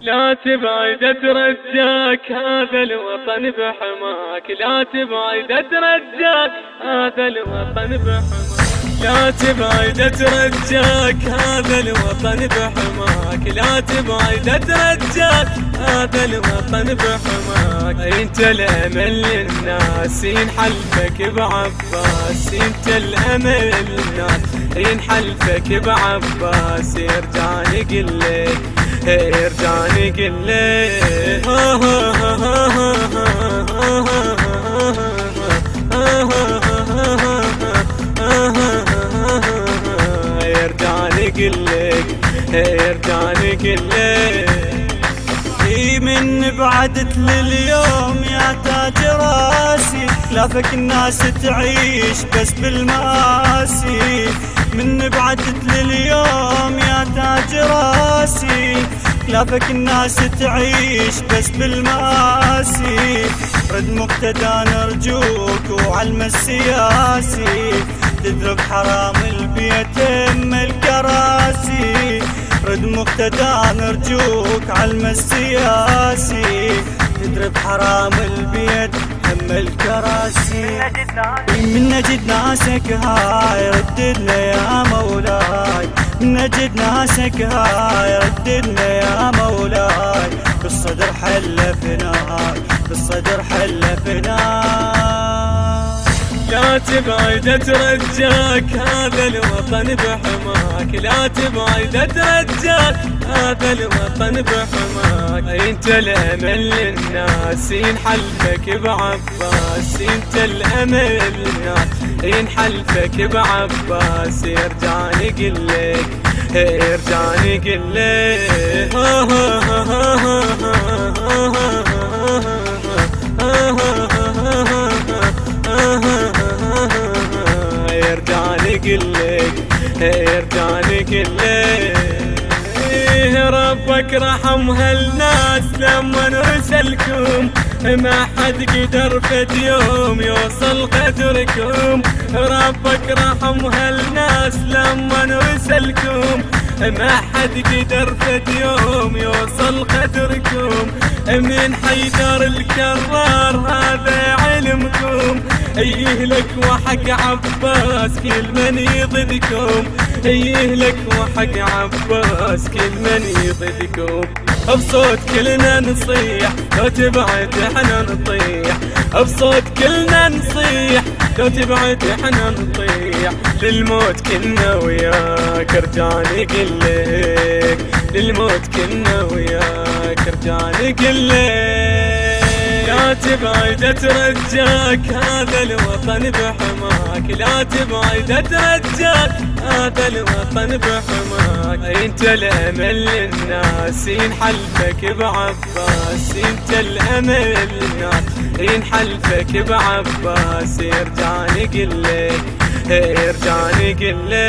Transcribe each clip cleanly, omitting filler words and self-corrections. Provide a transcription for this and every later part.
لا تبعد اترجاك هذا الوطن بحماك، لا تبعد اترجاك هذا الوطن بحماك، لا تبعد اترجاك هذا الوطن بحماك، لا تبعد اترجاك هذا الوطن بحماك. انت الامل للناس ينحلفك بعباس، انت الامل للناس ينحلفك بعباس. يرجع نقلك يرجع نقلك يرجع نقلك يرجع نقلك. من بعدت لليوم يا تاج راسي، خلافك الناس تعيش بس بالماسي. من بعدت لليوم يا تاج راسي، خلافك الناس تعيش بس بالماسي. رد مقتدى نرجوك وعلم السياسي، تضرب حرام البيت ام الكراسي. رد مقتدى نرجوك علم السياسي، تضرب حرام البيت هم الكراسي. من نجد ناسك هاي رددنا يا مولاي، من نجد ناسك هاي رددنا يا مولاي. بالصدر حلفناك بالصدر حلفناك. لا تبعد اترجاك هذا الوطن بحماك، لا تبعد اترجاك هذا الوطن بحماك. انت الامل للناس ينحلفك بعباس، انت الامل للناس ينحلفك بعباس. يرجع نقلك يرجع نقلك يرجع نقلك يرجع نقلك. ربك رحم هالناس لما نرسلكم، ما حد قدر فد يوم يوصل قدركم. ربك رحم هالناس لما نرسلكم، ما حد قدر فد يوم يوصل قدركم. من حيدر الكرار هذا علمكم، يهلك وحق عباس كل من يضدكم، يهلك وحق عباس كل من يضدكم. بصوت كلنا نصيح لو تبعد احنا نطيح، بصوت كلنا نصيح لو تبعد احنا نطيح. للموت كنا وياك ارجع نقلك، للموت كنا وياك ارجع نقلك. لا تبعد اترجاك هذا الوطن بحماك، لا تبعد اترجاك هذا الوطن بحماك. انت الامل للناس ينحلفك بعباس، انت الامل للناس ينحلفك بعباس. يرجع نقلك يرجع نقلك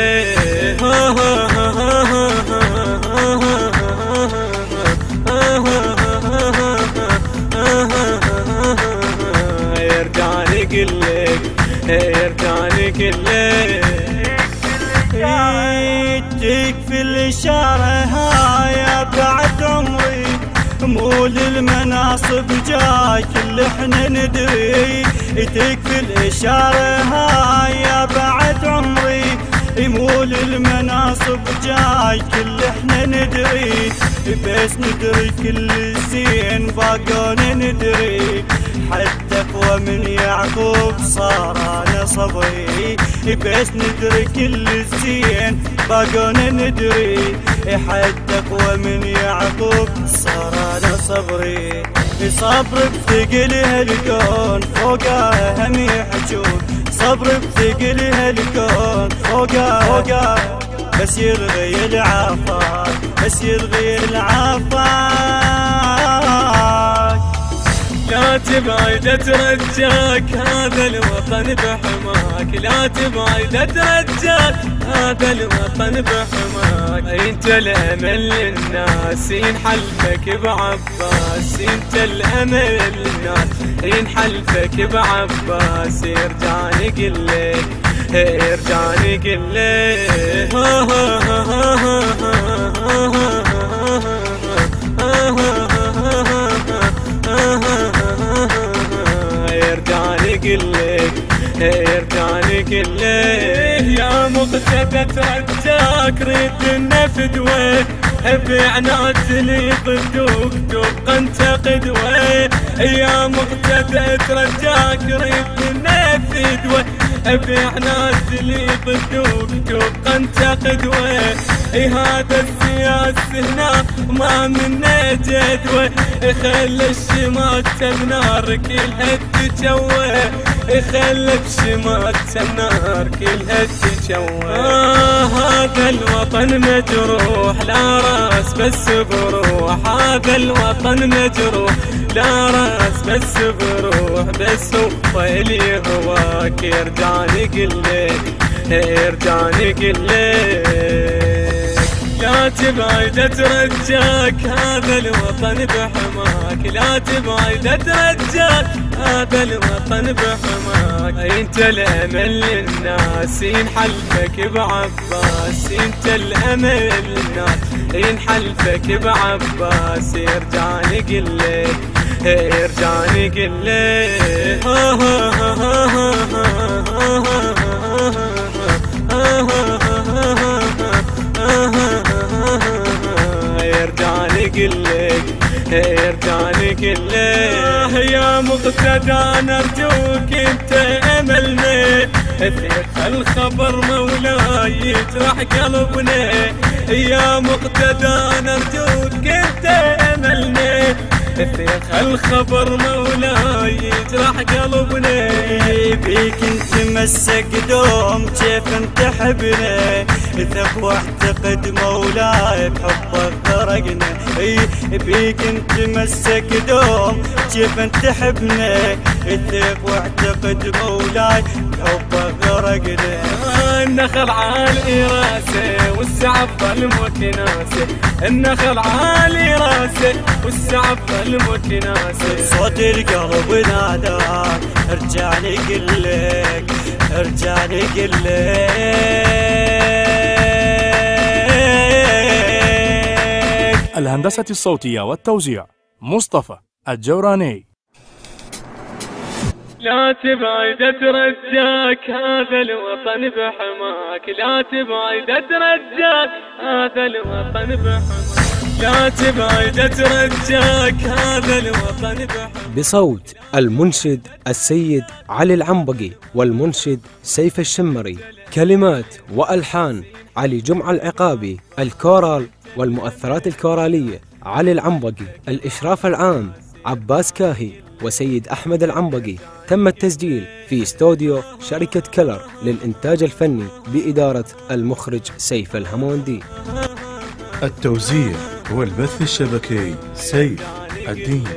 يرجع نقلك يرجع نقلك. تكفي الإشارة هاي بعد عمري، مو للمناصب جاي كل احنا ندري. تكفي الإشارة هاي بعد عمري، مو للمناصب جاي كل احنا ندري. بس ندري كل الزين باقونا ندري، حتى اقوى من يعقوب صار انا صبري. بس ندري كل الزين باقونا ندري، حتى اقوى من يعقوب صار انا صبري. صبر بثقل هالكون فوقه هم يحجون، صبر بثقل هالكون فوقه بس يلغي العافاك بس يلغي العافاك. لا تبعد اترجاك هذا الوطن بحماك، لا تبعد اترجاك هذا الوطن بحماك. انت الامل للناس ينحلفك بعباس، انت الامل للناس ينحلفك بعباس. يرجع نقلك يرجع نقلك مقتدى ترجاك ريد النفدوه بعنات لي ضدوك تبقى انت قدوه. يا مقتدى ترجاك ريد النفدوه بعنات لي ضدوك تبقى انت قدوه. هذا السياسي هنا ما منه جدوى خلى الشمات النار كلها تجوى خلى بشمات النار كلها تجوى. هذا الوطن مجروح لا راس بس بروح هذا الوطن مجروح لا راس بس بروح بس هو اللي هواك يرجعني قلك يرجعني قلك. لا تبعد ترجاك هذا الوطن بحماك لا تبعد ترجاك هذا الوطن بحماك. انت الامل للناس ينحلفك بعباس انت الامل للناس ينحلفك بعباس يرجعني قلك يرجعني قلك. يرجعني قلك يرجعني قلك. يا مقتدى نرجوك انت املنا ثقة الخبر مولاي يجرح قلبنا. يا مقتدى نرجوك انت املنا ثقة الخبر مولاي يجرح قلبنا. بيك نتمسك دوم كيف انت حبنا ثق واعتقد مولاي بحبك غرقنا. بيك نتمسك دوم كيف انت حبنا ثق واعتقد مولاي بحبك غرقنا. النخل عالي راسه والسعف المتناسه النخل عالي راسه والسعف المتناسه. صوت القلب ناداك ارجعني قلك ارجعني قلك. الهندسة الصوتية والتوزيع مصطفى الجوراني. لا تبعد ترجاك هذا الوطن بحماك لا تبعد ترجاك هذا الوطن بحماك لا تبعد ترجاك هذا الوطن بحماك. بصوت المنشد السيد علي العنبقي والمنشد سيف الشمري. كلمات وألحان علي جمعة العقابي. الكورال والمؤثرات الكورالية علي العنبقي. الإشراف العام عباس كاهي وسيد أحمد العنبقي. تم التسجيل في استوديو شركة كلر للإنتاج الفني بإدارة المخرج سيف الهموندي. التوزيع والبث الشبكي سيف الدين.